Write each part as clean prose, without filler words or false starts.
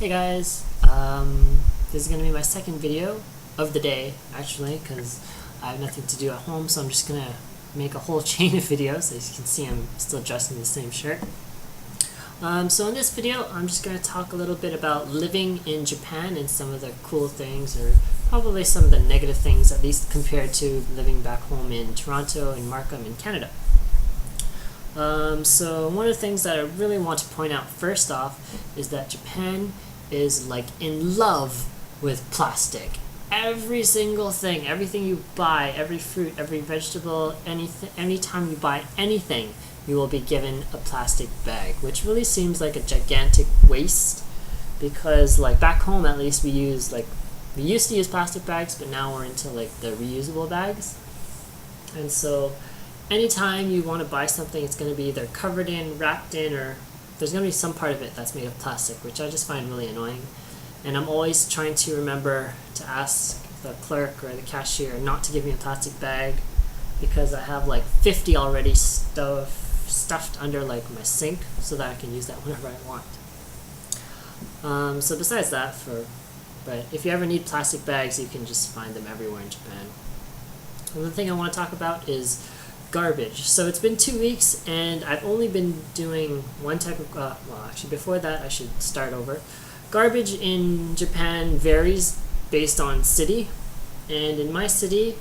Hey guys, this is going to be my second video of the day, actually, because I have nothing to do at home, so I'm just going to make a whole chain of videos. As you can see, I'm still dressed in the same shirt. So in this video, I'm just going to talk a little bit about living in Japan and some of the cool things, or probably some of the negative things, at least compared to living back home in Toronto and Markham in Canada. So one of the things that I really want to point out first off is that Japan is like in love with plastic. Every single thing, everything you buy, every fruit, every vegetable, anytime you buy anything, you will be given a plastic bag, which really seems like a gigantic waste, because like back home at least we used to use plastic bags, but now we're into like the reusable bags. And so anytime you want to buy something, it's going to be either covered in, wrapped in, or there's going to be some part of it that's made of plastic, which I just find really annoying. And I'm always trying to remember to ask the clerk or the cashier not to give me a plastic bag, because I have like 50 already stuffed under like my sink so that I can use that whenever I want. So besides that, but if you ever need plastic bags, you can just find them everywhere in Japan. Another thing I want to talk about is garbage. So it's been 2 weeks and I've only been doing one type of, well actually before that I should start over. Garbage in Japan varies based on city, and in my city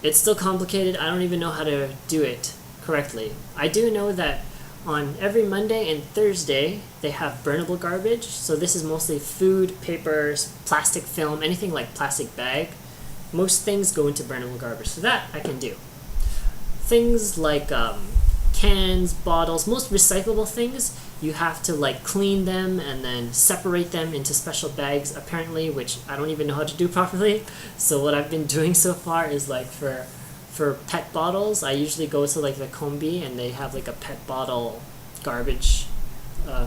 it's still complicated. I don't even know how to do it correctly. I do know that on every Monday and Thursday they have burnable garbage, so this is mostly food, papers, plastic film, anything like plastic bag. Most things go into burnable garbage, so that I can do. Things like cans, bottles, most recyclable things, you have to like clean them and then separate them into special bags apparently, which I don't even know how to do properly. So what I've been doing so far is like for pet bottles, I usually go to like the Kombi and they have like a pet bottle garbage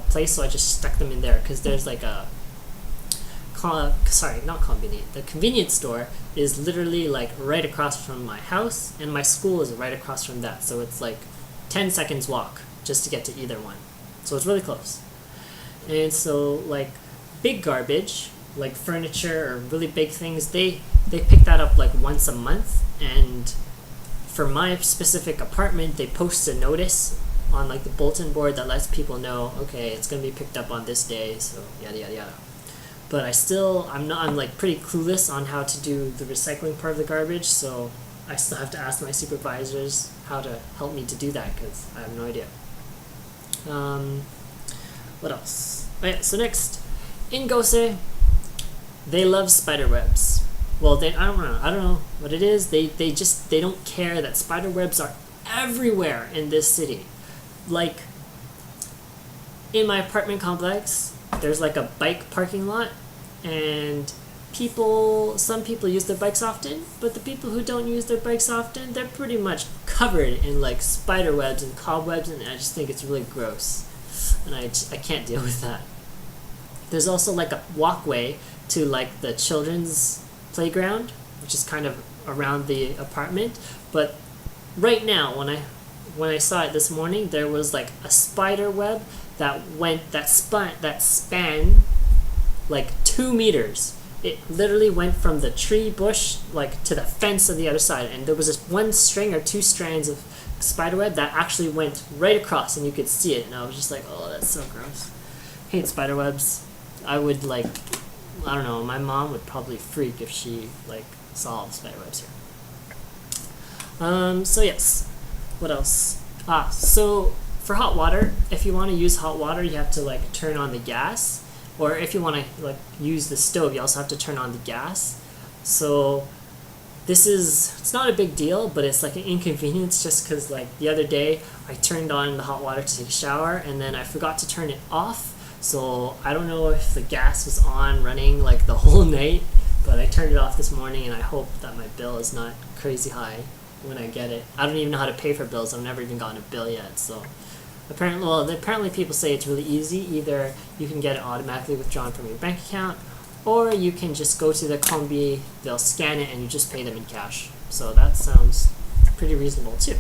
place, so I just stuck them in there because there's like a the convenience store is literally like right across from my house, and my school is right across from that, so it's like 10 seconds walk just to get to either one, so it's really close. And so like big garbage like furniture or really big things, they pick that up like once a month, and for my specific apartment they post a notice on like the bulletin board that lets people know, okay, it's going to be picked up on this day, so yada yada yada. But I'm like pretty clueless on how to do the recycling part of the garbage, so I still have to ask my supervisors how to help me to do that, because I have no idea. What else? Oh yeah, so next, in Gose, they love spider webs. Well, I don't know what it is. They don't care that spider webs are everywhere in this city. Like in my apartment complex, there's like a bike parking lot, and some people use their bikes often, but the people who don't use their bikes often, they're pretty much covered in like spider webs and cobwebs, and I just think it's really gross, and I can't deal with that. There's also like a walkway to like the children's playground, which is kind of around the apartment, but right now when I saw it this morning, there was like a spider web that span like 2 meters. It literally went from the tree bush like to the fence on the other side, and there was this one string or 2 strands of spiderweb that actually went right across, and you could see it, and I was just like, oh, that's so gross. Hate spiderwebs. I would I don't know, my mom would probably freak if she like saw all the spiderwebs here. So yes, what else? So for hot water, if you want to use hot water, you have to like turn on the gas, or if you want to like use the stove, you also have to turn on the gas. So it's not a big deal, but it's like an inconvenience, just because like the other day I turned on the hot water to take a shower and then I forgot to turn it off, so I don't know if the gas was on running like the whole night, but I turned it off this morning, and I hope that my bill is not crazy high when I get it. I don't even know how to pay for bills. I've never even gotten a bill yet, so apparently people say it's really easy. Either you can get it automatically withdrawn from your bank account, or you can just go to the Kombi, they'll scan it, and you just pay them in cash. So that sounds pretty reasonable too.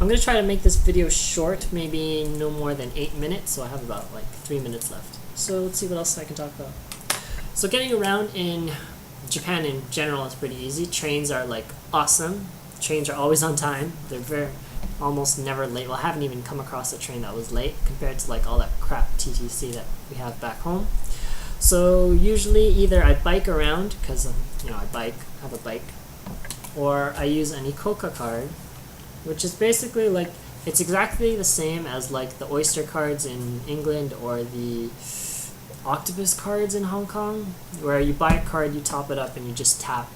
I'm gonna try to make this video short, maybe no more than 8 minutes, so I have about like 3 minutes left. So let's see what else I can talk about. So getting around in Japan in general is pretty easy. Trains are like awesome. Trains are always on time. They're almost never late. Well, I haven't even come across a train that was late compared to like all that crap TTC that we have back home. So usually either I bike around, because I have a bike, or I use an Ikoka card, which is basically like, it's exactly the same as like the Oyster cards in England or the Octopus cards in Hong Kong, where you buy a card, you top it up, and you just tap,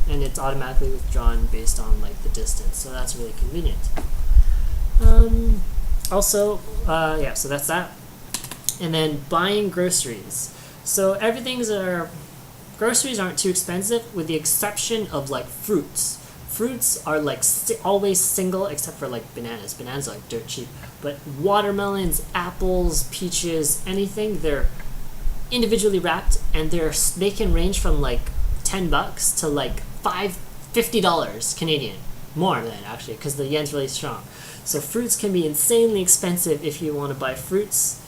and it's automatically withdrawn based on like the distance. So that's really convenient. So that's that. And then buying groceries. So groceries aren't too expensive, with the exception of like fruits. Fruits are like always single, except for like bananas. Bananas are like dirt cheap. But watermelons, apples, peaches, anything, they're individually wrapped, and they can range from like $10 to like $50 Canadian. More than actually, because the yen's really strong. So fruits can be insanely expensive if you want to buy fruits.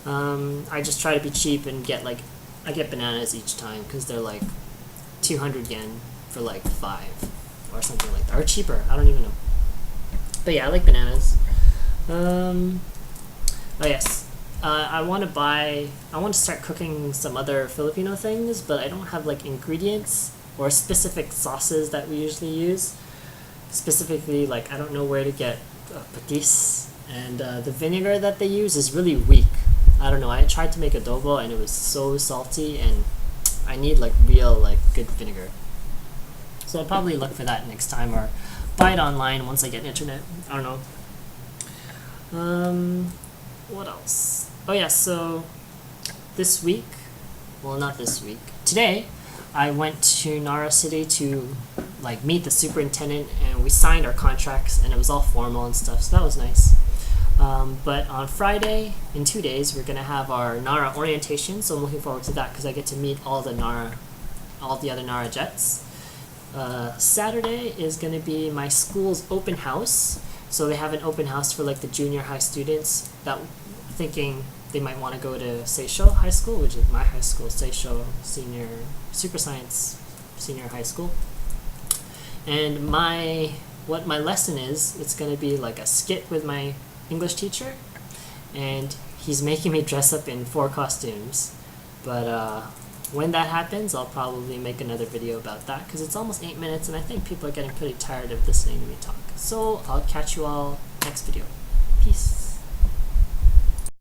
I just try to be cheap and I get bananas each time because they're like 200 yen for like 5 or something like that, or cheaper. I don't even know. But yeah, I like bananas. I want to start cooking some other Filipino things, but I don't have like ingredients or specific sauces that we usually use. Specifically, like I don't know where to get patis, and the vinegar that they use is really weak. I don't know, I tried to make adobo and it was so salty, and I need like real like good vinegar. So I'll probably look for that next time, or buy it online once I get internet. I don't know. What else? Oh yeah, so today I went to Nara City to like meet the superintendent, and we signed our contracts, and it was all formal and stuff, so that was nice. But on Friday, in 2 days, we're gonna have our Nara orientation, so I'm looking forward to that because I get to meet all the other Nara Jets. Saturday is gonna be my school's open house, so they have an open house for like the junior high students that thinking they might want to go to Seisho High School, which is my high school, Seisho Super Science Senior High School. And what my lesson is, it's going to be like a skit with my English teacher, and he's making me dress up in 4 costumes. But when that happens, I'll probably make another video about that, because it's almost 8 minutes, and I think people are getting pretty tired of listening to me talk. So I'll catch you all next video. Peace.